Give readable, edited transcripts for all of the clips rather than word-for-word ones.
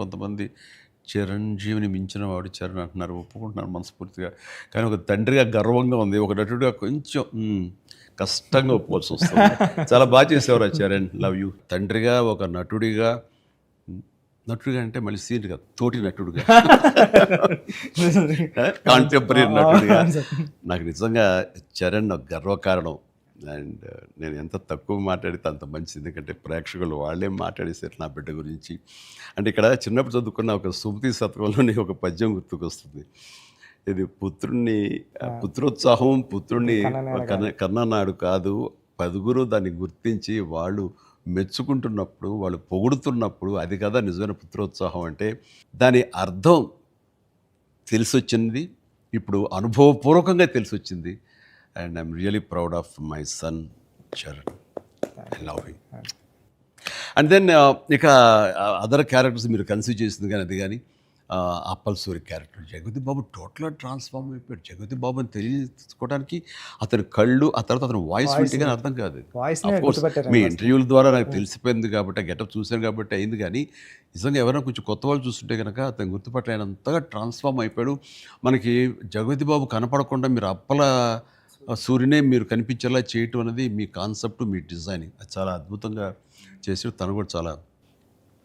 కొంతమంది చిరంజీవిని మించిన వాడు చరణ్ అంటున్నారు, ఒప్పుకుంటున్నాను మనస్ఫూర్తిగా. కానీ ఒక తండ్రిగా గర్వంగా ఉంది, ఒక నటుడిగా కొంచెం కష్టంగా ఒప్పుకోవాల్సి వస్తుంది. చాలా బాగా చేసేవారు చరణ్, లవ్ యూ. తండ్రిగా, ఒక నటుడిగా, నటుడిగా అంటే మళ్ళీ సీన్ కాదు, తోటి నటుడిగా, కాంటెంపరీ నటుడిగా నాకు నిజంగా చరణ్ నాకు గర్వకారణం. అండ్ నేను ఎంత తక్కువ మాట్లాడితే అంత మంచిది, ఎందుకంటే ప్రేక్షకులు వాళ్ళే మాట్లాడేసారు నా బిడ్డ గురించి. అంటే ఇక్కడ చిన్నప్పుడు చదువుకున్న ఒక సుమతి శతకంలోని ఒక పద్యం గుర్తుకొస్తుంది. ఇది పుత్రోత్సాహం పుత్రుణ్ణి కన్ననాడు కాదు, పదుగురు దాన్ని గుర్తించి వాళ్ళు మెచ్చుకుంటున్నప్పుడు, వాళ్ళు పొగుడుతున్నప్పుడు, అది కదా నిజమైన పుత్రోత్సాహం అంటే. దాని అర్థం తెలిసొచ్చింది, ఇప్పుడు అనుభవపూర్వకంగా తెలిసొచ్చింది. And I'm really proud of my son Charan. I love him. And then ఇక అదర్ క్యారెక్టర్స్ మీరు కన్సీవ్ చేసింది కానీ అది కానీ, అప్పల్ సూరి క్యారెక్టర్ జగపతి బాబు టోటల్గా ట్రాన్స్ఫార్మ్ అయిపోయాడు. జగపతి బాబు అని తెలియకోవడానికి అతని కళ్ళు, ఆ తర్వాత అతని వాయిస్ వింటే కానీ అర్థం కాదు. అఫ్కోర్స్ మీ ఇంటర్వ్యూల ద్వారా నాకు తెలిసిపోయింది కాబట్టి, గెటప్ చూశాను కాబట్టి అయింది. కానీ నిజంగా ఎవరైనా కొంచెం కొత్త వాళ్ళు చూస్తుంటే కనుక అతను గుర్తుపట్టలేనంతగా ట్రాన్స్ఫార్మ్ అయిపోయాడు. మనకి జగపతి బాబు కనపడకుండా మీరు అప్పల సూర్యనే మీరు కనిపించేలా చేయటం అనేది మీ కాన్సెప్ట్, మీ డిజైనింగ్, అది చాలా అద్భుతంగా చేసి తను కూడా చాలా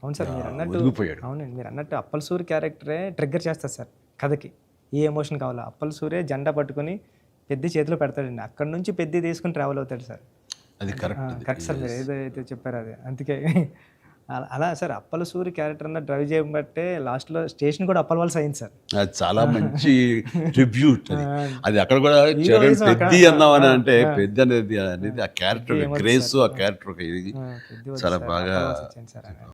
అవును సార్, మీరు అన్నట్టు ఒదిగిపోయాడు. అవునండి, మీరు అన్నట్టు అప్పల్ సూరి క్యారెక్టరే ట్రిగ్గర్ చేస్తారు సార్ కథకి. ఏ ఎమోషన్ కావాలో అప్పల్ సూరే జెండా పట్టుకొని పెద్ద చేతిలో పెడతాడండి, అక్కడ నుంచి పెద్ద తీసుకుని ట్రావెల్ అవుతాడు సార్. అది కరెక్ట్ సార్, మీరు ఏదైతే చెప్పారో అది. అందుకే అలా సార్ అప్పల్ సూరి క్యారెక్టర్ అన్న డ్రైవ్ చేయబట్టే లాస్ట్లో స్టేషన్ కూడా అప్పల్ వాళ్ళ అయింది సార్. అది చాలా మంచి ట్రిబ్యూట్. అది అక్కడ కూడా చరణ్ పెద్ది అన్నామని అంటే పెద్ద అనేది ఆ క్యారెక్టర్ గ్రేస్, ఆ క్యారెక్టర్ చాలా బాగా